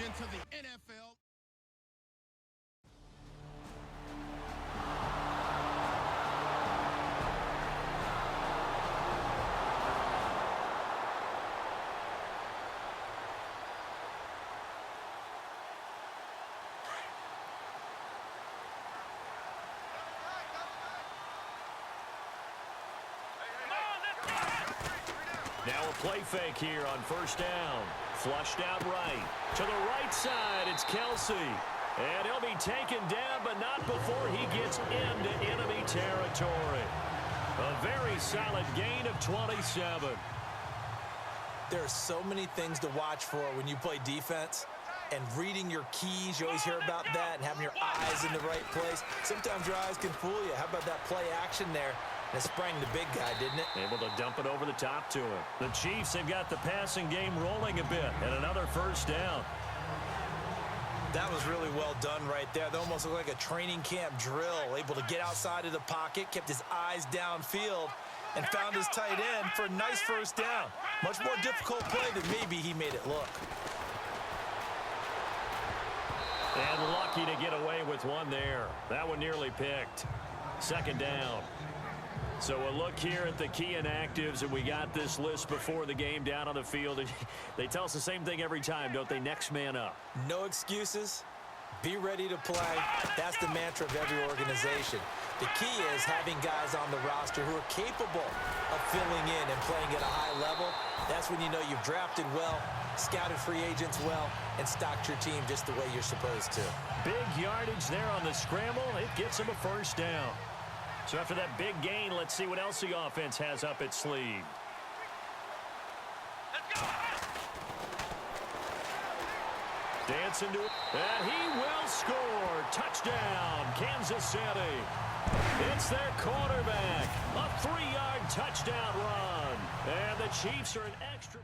into the NFL. Now a play fake here on first down. Flushed out right. To the right side, it's Kelsey. And he'll be taken down, but not before he gets into enemy territory. A very solid gain of 27. There are so many things to watch for when you play defense. And reading your keys, you always hear about that, and having your eyes in the right place. Sometimes your eyes can fool you. How about that play action there? And it sprang the big guy, didn't it? Able to dump it over the top to him. The Chiefs have got the passing game rolling a bit, and another first down. That was really well done right there. They almost looked like a training camp drill. Able to get outside of the pocket, kept his eyes downfield, and found his tight end for a nice first down. Much more difficult play than maybe he made it look. And lucky to get away with one there. That one nearly picked. Second down. So a look here at the key inactives, and we got this list before the game down on the field. They tell us the same thing every time, don't they? Next man up. No excuses. Be ready to play. That's the mantra of every organization. The key is having guys on the roster who are capable of filling in and playing at a high level. That's when you know you've drafted well, scouted free agents well, and stocked your team just the way you're supposed to. Big yardage there on the scramble. It gets him a first down. So after that big gain, let's see what else the offense has up its sleeve. Dancing to it, and he will score. Touchdown, Kansas City. It's their quarterback. A 3-yard touchdown run. And the Chiefs are an extra.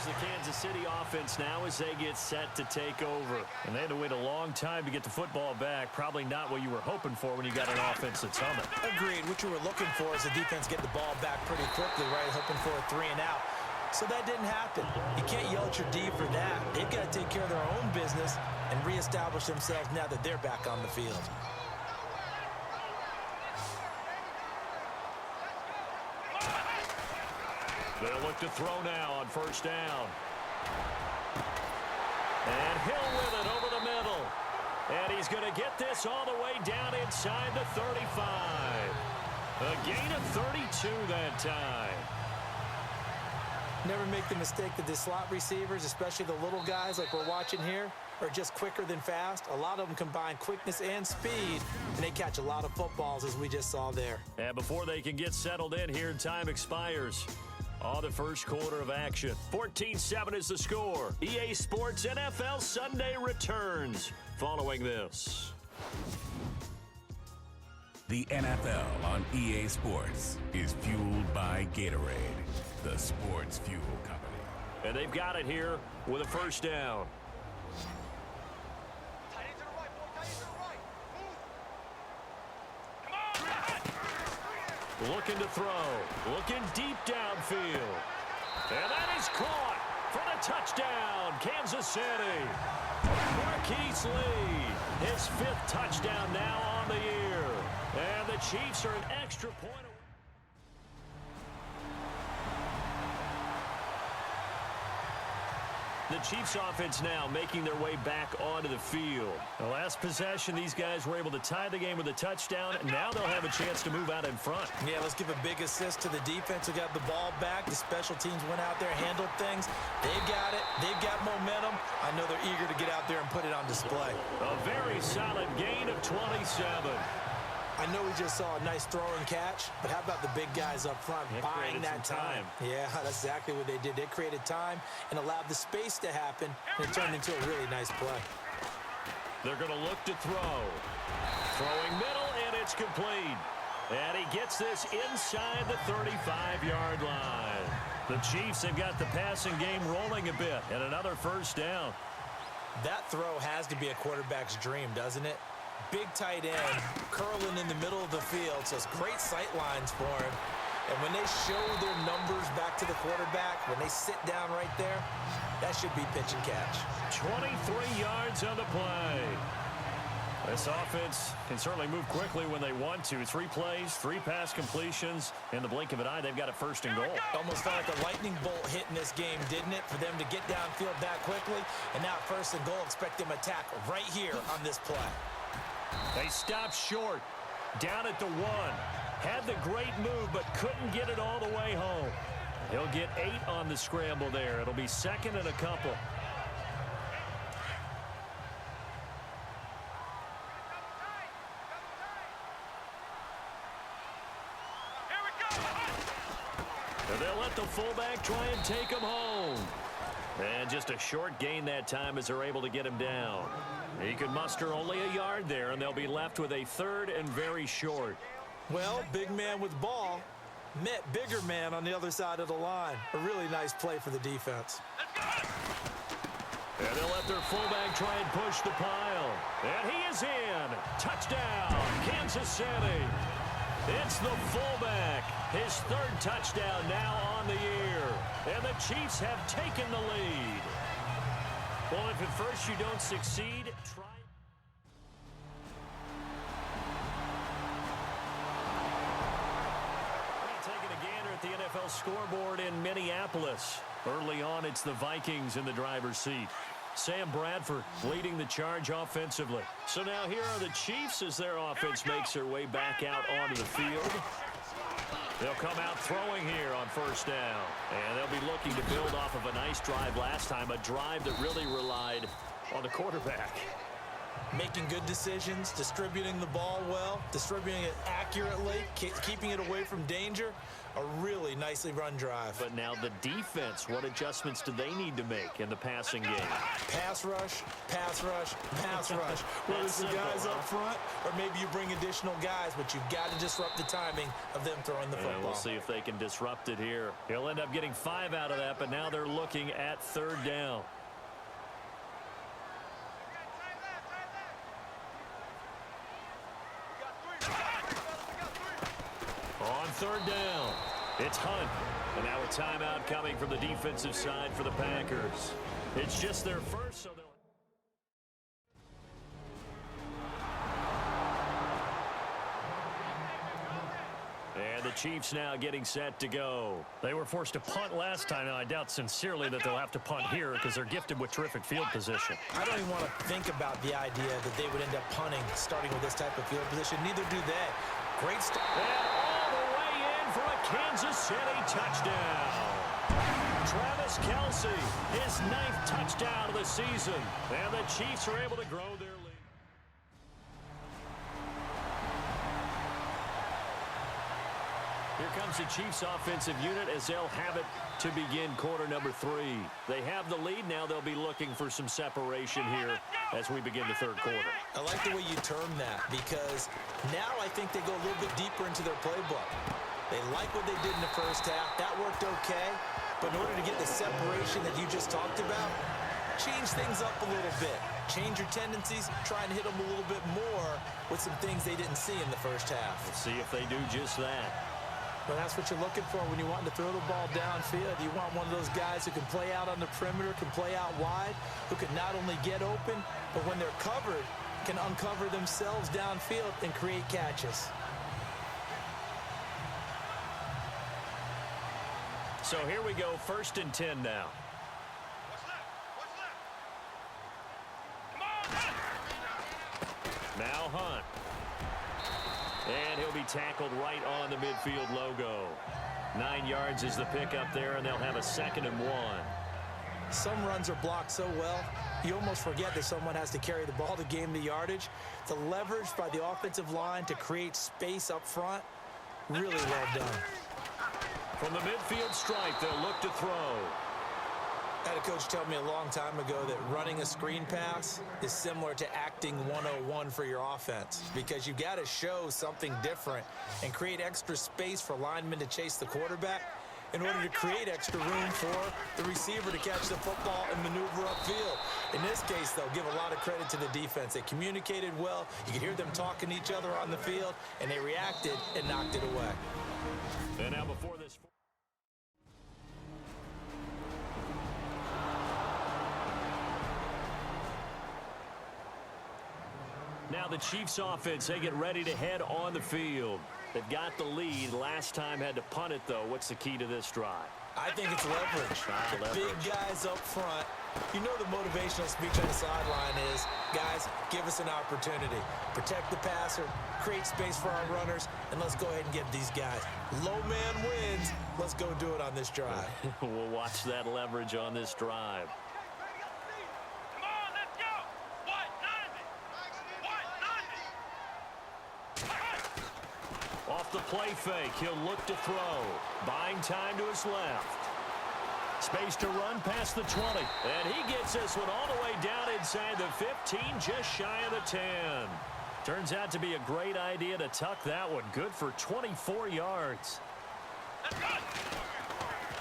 The Kansas City offense now as they get set to take over. And they had to wait a long time to get the football back. Probably not what you were hoping for when you got an offense that's humming. Agreed. What you were looking for is the defense get the ball back pretty quickly, right? Hoping for a 3 and out. So that didn't happen. You can't yell at your D for that. They've got to take care of their own business and reestablish themselves now that they're back on the field. They'll look to throw now on first down. And Hill with it over the middle. And he's going to get this all the way down inside the 35. A gain of 32 that time. Never make the mistake that the slot receivers, especially the little guys like we're watching here, are just quicker than fast. A lot of them combine quickness and speed, and they catch a lot of footballs, as we just saw there. And before they can get settled in here, time expires. On the first quarter of action. 14-7 is the score. EA Sports NFL Sunday returns following this. The NFL on EA Sports is fueled by Gatorade, the sports fuel company. And they've got it here with a first down. Looking to throw. Looking deep downfield. And that is caught for the touchdown, Kansas City. Marquise Lee, his 5th touchdown now on the year. And the Chiefs are an extra point away. The Chiefs offense now making their way back onto the field. The last possession, these guys were able to tie the game with a touchdown, and now they'll have a chance to move out in front. Yeah, let's give a big assist to the defense who got the ball back. The special teams went out there, handled things. They've got it. They've got momentum. I know they're eager to get out there and put it on display. A very solid gain of 27. I know we just saw a nice throw and catch, but how about the big guys up front buying that time? Yeah, that's exactly what they did. They created time and allowed the space to happen, and it turned into a really nice play. They're going to look to throw. Throwing middle, and it's complete. And he gets this inside the 35-yard line. The Chiefs have got the passing game rolling a bit, and another first down. That throw has to be a quarterback's dream, doesn't it? Big tight end, curling in the middle of the field, so it's great sight lines for him. And when they show their numbers back to the quarterback, when they sit down right there, that should be pitch and catch. 23 yards on the play. This offense can certainly move quickly when they want to. 3 plays, 3 pass completions. In the blink of an eye, they've got a first and goal. Almost felt like a lightning bolt hit in this game, didn't it? For them to get downfield that quickly. And now first and goal, expect them to attack right here on this play. They stopped short. Down at the 1. Had the great move, but couldn't get it all the way home. He'll get 8 on the scramble there. It'll be second and a couple. And they'll let the fullback try and take him home. And just a short gain that time as they're able to get him down. He could muster only a yard there, and they'll be left with a 3rd and very short. Well, big man with ball met bigger man on the other side of the line. A really nice play for the defense. And they'll let their fullback try and push the pile. And he is in. Touchdown, Kansas City. It's the fullback. His 3rd touchdown now on the year. And the Chiefs have taken the lead. Well, if at first you don't succeed, try. Taking a gander at the NFL scoreboard in Minneapolis. Early on, it's the Vikings in the driver's seat. Sam Bradford leading the charge offensively. So now here are the Chiefs as their offense makes their way back out onto the field. They'll come out throwing here on first down. And they'll be looking to build off of a nice drive last time, a drive that really relied on the quarterback. Making good decisions, distributing the ball well, distributing it accurately, keeping it away from danger. A really nicely run drive. But now the defense, what adjustments do they need to make in the passing game? Pass rush, pass rush, pass rush. Whether it's the guys up front or maybe you bring additional guys, but you've got to disrupt the timing of them throwing the football. And we'll see if they can disrupt it here. He'll end up getting 5 out of that, but now they're looking at 3rd down. On 3rd down, it's Hunt. And now a timeout coming from the defensive side for the Packers. It's just their first, so they'll... And the Chiefs now getting set to go. They were forced to punt last time, and I doubt sincerely that they'll have to punt here because they're gifted with terrific field position. I don't even want to think about the idea that they would end up punting starting with this type of field position. Neither do they. Great start. And all the way in for a Kansas City touchdown. Travis Kelce, his 9th touchdown of the season. And the Chiefs are able to grow their lead. Here comes the Chiefs offensive unit as they'll have it to begin quarter number 3. They have the lead. Now they'll be looking for some separation here as we begin the 3rd quarter. I like the way you term that because now I think they go a little bit deeper into their playbook. They like what they did in the first half. That worked okay. But in order to get the separation that you just talked about, change things up a little bit. Change your tendencies. Try and hit them a little bit more with some things they didn't see in the first half. Let's see if they do just that. Well, that's what you're looking for when you want to throw the ball downfield. You want one of those guys who can play out on the perimeter, can play out wide, who can not only get open, but when they're covered, can uncover themselves downfield and create catches. So here we go, 1st and 10 now. Now Hunt. And he'll be tackled right on the midfield logo. 9 yards is the pickup there, and they'll have a 2nd and 1. Some runs are blocked so well, you almost forget that someone has to carry the ball to gain the yardage. The leverage by the offensive line to create space up front, really well done. From the midfield stripe, they'll look to throw. I had a coach tell me a long time ago that running a screen pass is similar to acting 101 for your offense because you've got to show something different and create extra space for linemen to chase the quarterback. in order to create extra room for the receiver to catch the football and maneuver upfield. In this case, though, give a lot of credit to the defense. They communicated well. You could hear them talking to each other on the field, and they reacted and knocked it away. And now before this... Now the Chiefs offense, they get ready to head on the field. They've got the lead. Last time had to punt it, though. What's the key to this drive? I think it's leverage. The big guys up front. You know the motivational speech on the sideline is, guys, give us an opportunity. Protect the passer, create space for our runners, and let's go ahead and get these guys. Low man wins. Let's go do it on this drive. We'll watch that leverage on this drive. Off the play fake, he'll look to throw. Buying time to his left. Space to run past the 20. And he gets this one all the way down inside the 15, just shy of the 10. Turns out to be a great idea to tuck that one. Good for 24 yards.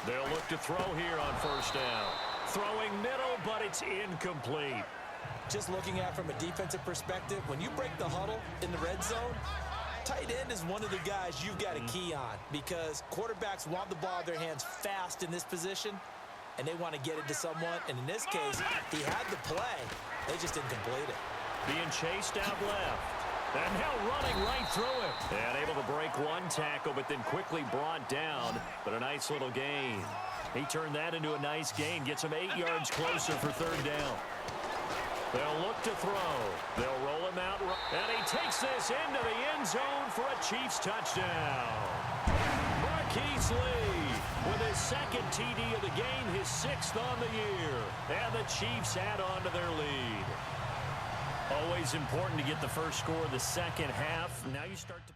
They'll look to throw here on first down. Throwing middle, but it's incomplete. Just looking at it from a defensive perspective, when you break the huddle in the red zone, tight end is one of the guys you've got to key on because quarterbacks want the ball in their hands fast in this position, and they want to get it to someone. And in this case, he had the play. They just didn't complete it. Being chased out left. And now running right through him. And able to break one tackle, but then quickly brought down. But a nice little gain. He turned that into a nice gain. Gets him 8 yards closer for third down. They'll look to throw. They'll roll him out. And he takes this into the end zone for a Chiefs touchdown. Marquise Lee with his second TD of the game, his 6th on the year. And the Chiefs add on to their lead. Always important to get the first score of the second half. Now you start to...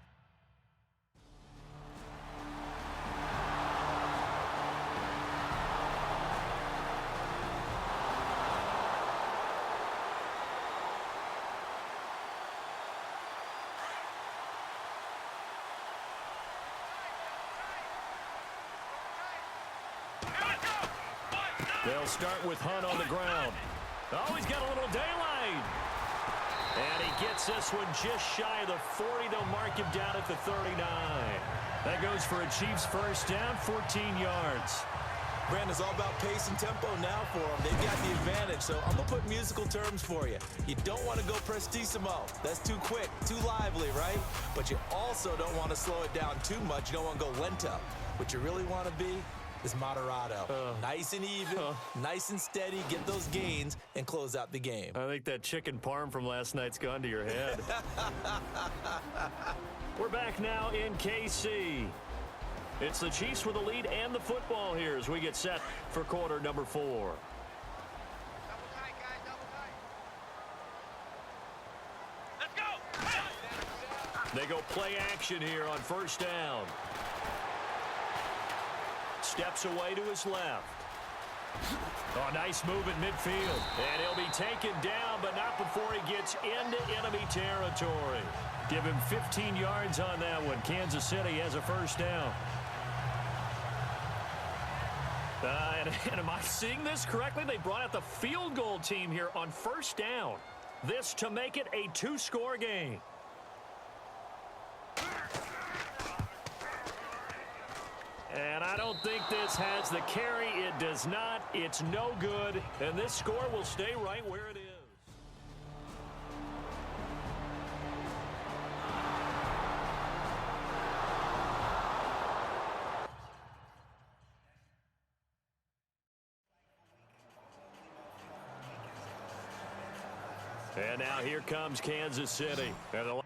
They'll start with Hunt on the ground. Oh, he's got a little daylight. And he gets this one just shy of the 40. They'll mark him down at the 39. That goes for a Chiefs first down, 14 yards. Brandon, it's all about pace and tempo now for them. They've got the advantage, so I'm going to put musical terms for you. You don't want to go prestissimo. That's too quick, too lively, right? But you also don't want to slow it down too much. You don't want to go lento. What you really want to be is moderato. Nice and even, nice and steady, get those gains, and close out the game. I think that chicken parm from last night's gone to your head. We're back now in KC. It's the Chiefs with the lead and the football here as we get set for quarter number 4. Double tight, guys, double tight. Let's go! They go play action here on first down. Steps away to his left. Oh, nice move at midfield. And he'll be taken down, but not before he gets into enemy territory. Give him 15 yards on that one. Kansas City has a first down. And am I seeing this correctly? They brought out the field goal team here on first down. This to make it a 2-score game. And I don't think this has the carry. It does not. It's no good. And this score will stay right where it is. And now here comes Kansas City. And the last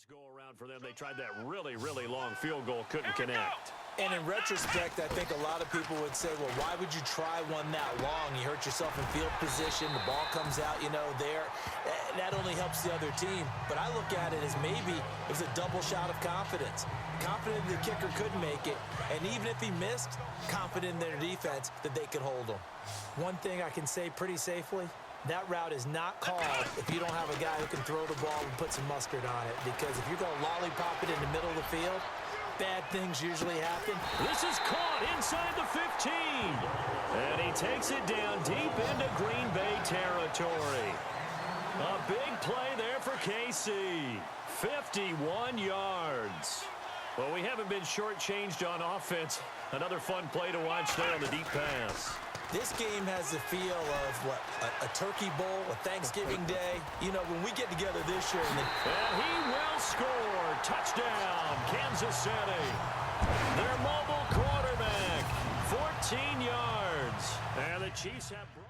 go-around for them, they tried that really, really long field goal, couldn't connect. And in retrospect, I think a lot of people would say, well, why would you try one that long? You hurt yourself in field position. The ball comes out, there. That only helps the other team. But I look at it as maybe it was a double shot of confidence. Confident the kicker could make it. And even if he missed, confident in their defense that they could hold him. One thing I can say pretty safely, that route is not called if you don't have a guy who can throw the ball and put some mustard on it. Because if you're going to lollipop it in the middle of the field, bad things usually happen. This is caught inside the 15. And he takes it down deep into Green Bay territory. A big play there for KC. 51 yards. Well, we haven't been shortchanged on offense. Another fun play to watch there on the deep pass. This game has the feel of, what, a turkey bowl, a Thanksgiving day. You know, when we get together this year. And he will score. Touchdown, Kansas City. Their mobile quarterback, 14 yards. And the Chiefs have broken.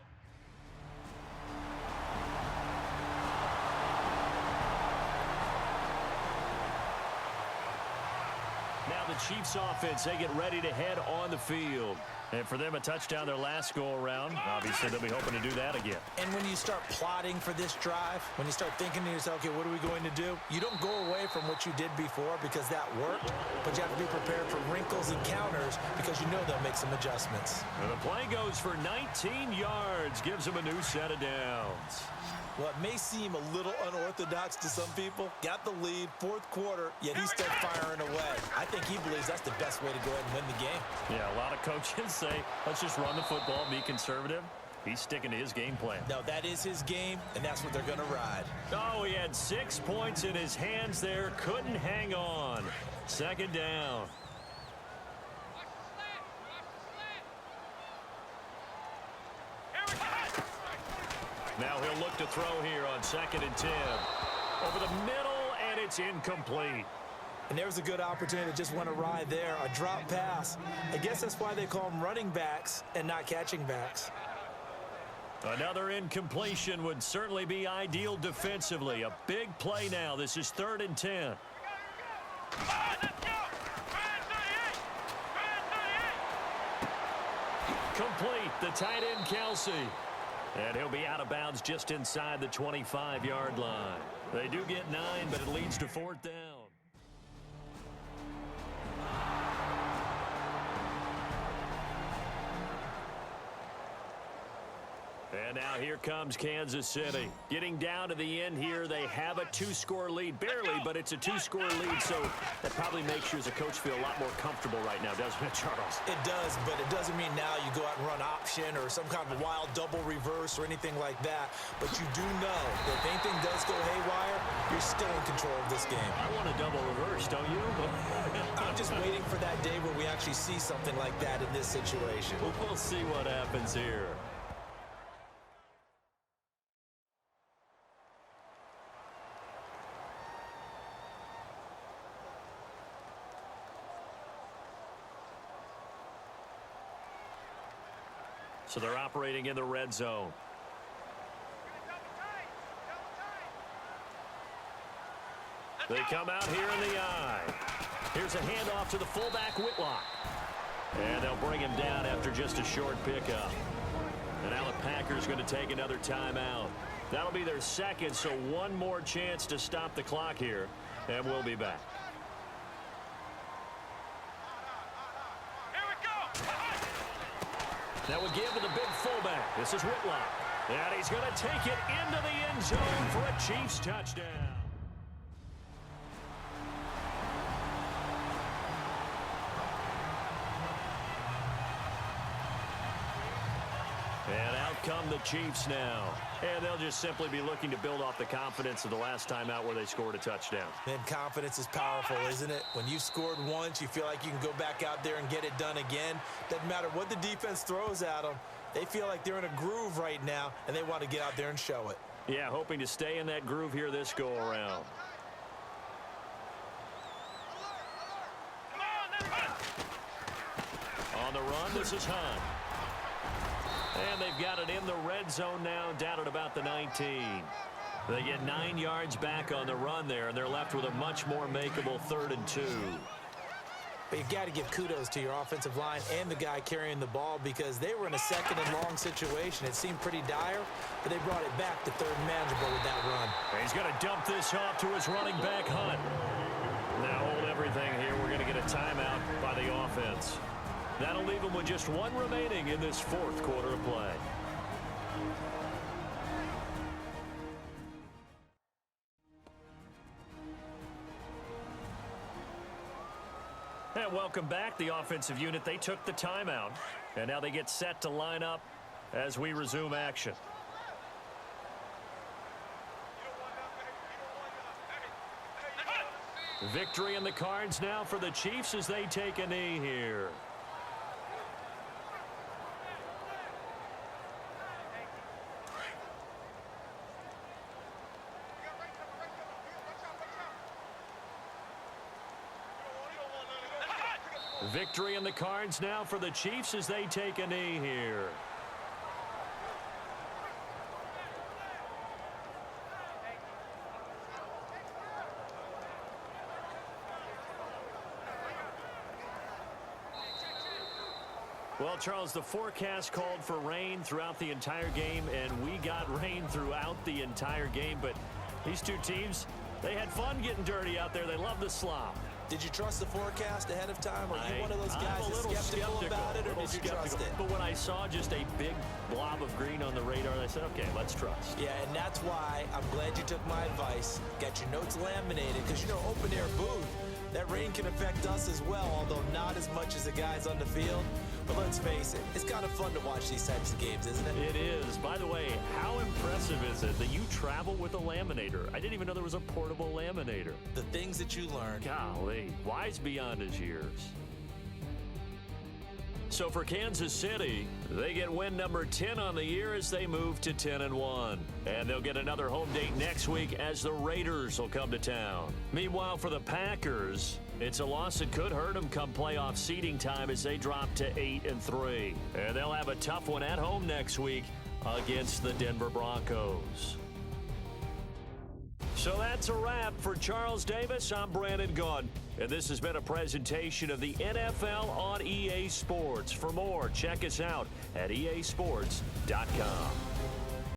Now the Chiefs offense, they get ready to head on the field. And for them, a touchdown their last go-around. Obviously, they'll be hoping to do that again. And when you start plotting for this drive, when you start thinking to yourself, okay, what are we going to do? You don't go away from what you did before because that worked, but you have to be prepared for wrinkles and counters because you know they'll make some adjustments. And the play goes for 19 yards, gives them a new set of downs. Well, it may seem a little unorthodox to some people. Got the lead, fourth quarter, yet he started firing away. I think he believes that's the best way to go ahead and win the game. Yeah, a lot of coaches say, let's just run the football, be conservative. He's sticking to his game plan. No, that is his game, and that's what they're going to ride. Oh, he had 6 points in his hands there. Couldn't hang on. Second down. Now he'll look to throw here on 2nd and 10. Over the middle, and it's incomplete. And there's a good opportunity to just want to ride there. A drop pass. I guess that's why they call them running backs and not catching backs. Another incompletion would certainly be ideal defensively. A big play now. This is 3rd and 10. Complete. The tight end, Kelsey. And he'll be out of bounds just inside the 25-yard line. They do get 9, but it leads to 4th down. And now here comes Kansas City. Getting down to the end here, they have a 2-score lead. Barely, but it's a 2-score lead, so that probably makes you as a coach feel a lot more comfortable right now, doesn't it, Charles? It does, but it doesn't mean now you go out and run option or some kind of wild double reverse or anything like that. But you do know that if anything does go haywire, you're still in control of this game. I want a double reverse, don't you? I'm just waiting for that day where we actually see something like that in this situation. We'll see what happens here. So they're operating in the red zone. They come out here in the eye. Here's a handoff to the fullback, Whitlock. And they'll bring him down after just a short pickup. And now the Packers going to take another timeout. That'll be their second, so one more chance to stop the clock here. And we'll be back. That would give to the big fullback. This is Whitlock. And he's going to take it into the end zone for a Chiefs touchdown. And out come the Chiefs now. And they'll just simply be looking to build off the confidence of the last time out where they scored a touchdown. Man, confidence is powerful, isn't it? When you scored once, you feel like you can go back out there and get it done again. Doesn't matter what the defense throws at them. They feel like they're in a groove right now, and they want to get out there and show it. Yeah, hoping to stay in that groove here this go-around. On the run, this is Hunt. And they've got it in the red zone now, down at about the 19. They get 9 yards back on the run there, and they're left with a much more makeable 3rd and 2. But you've got to give kudos to your offensive line and the guy carrying the ball because they were in a 2nd and long situation. It seemed pretty dire, but they brought it back to 3rd and manageable with that run. And he's going to dump this off to his running back, Hunt. Now hold everything here. We're going to get a timeout by the offense. That'll leave them with just 1 remaining in this 4th quarter of play. And welcome back, the offensive unit. They took the timeout, and now they get set to line up as we resume action. Victory in the cards now for the Chiefs as they take a knee here. Victory in the cards now for the Chiefs as they take a knee here. Well, Charles, the forecast called for rain throughout the entire game, and we got rain throughout the entire game. But these two teams, they had fun getting dirty out there. They love the slop. Did you trust the forecast ahead of time? Are you one of those guys I'm a little that's skeptical about it, or did you trust it? But when I saw just a big blob of green on the radar, I said, okay, let's trust. Yeah, and that's why I'm glad you took my advice. Got your notes laminated, because, you know, open air booth, that rain can affect us as well, although not as much as the guys on the field. But let's face it, it's kind of fun to watch these types of games, isn't it? It is. By the way, how impressive is it that you travel with a laminator? I didn't even know there was a portable laminator. The things that you learn. Golly, wise beyond his years. So for Kansas City, they get win number 10 on the year as they move to 10-1. And they'll get another home date next week as the Raiders will come to town. Meanwhile, for the Packers, it's a loss that could hurt them come playoff seeding time as they drop to 8-3. And they'll have a tough one at home next week against the Denver Broncos. So that's a wrap. For Charles Davis, I'm Brandon Gaudin. And this has been a presentation of the NFL on EA Sports. For more, check us out at easports.com.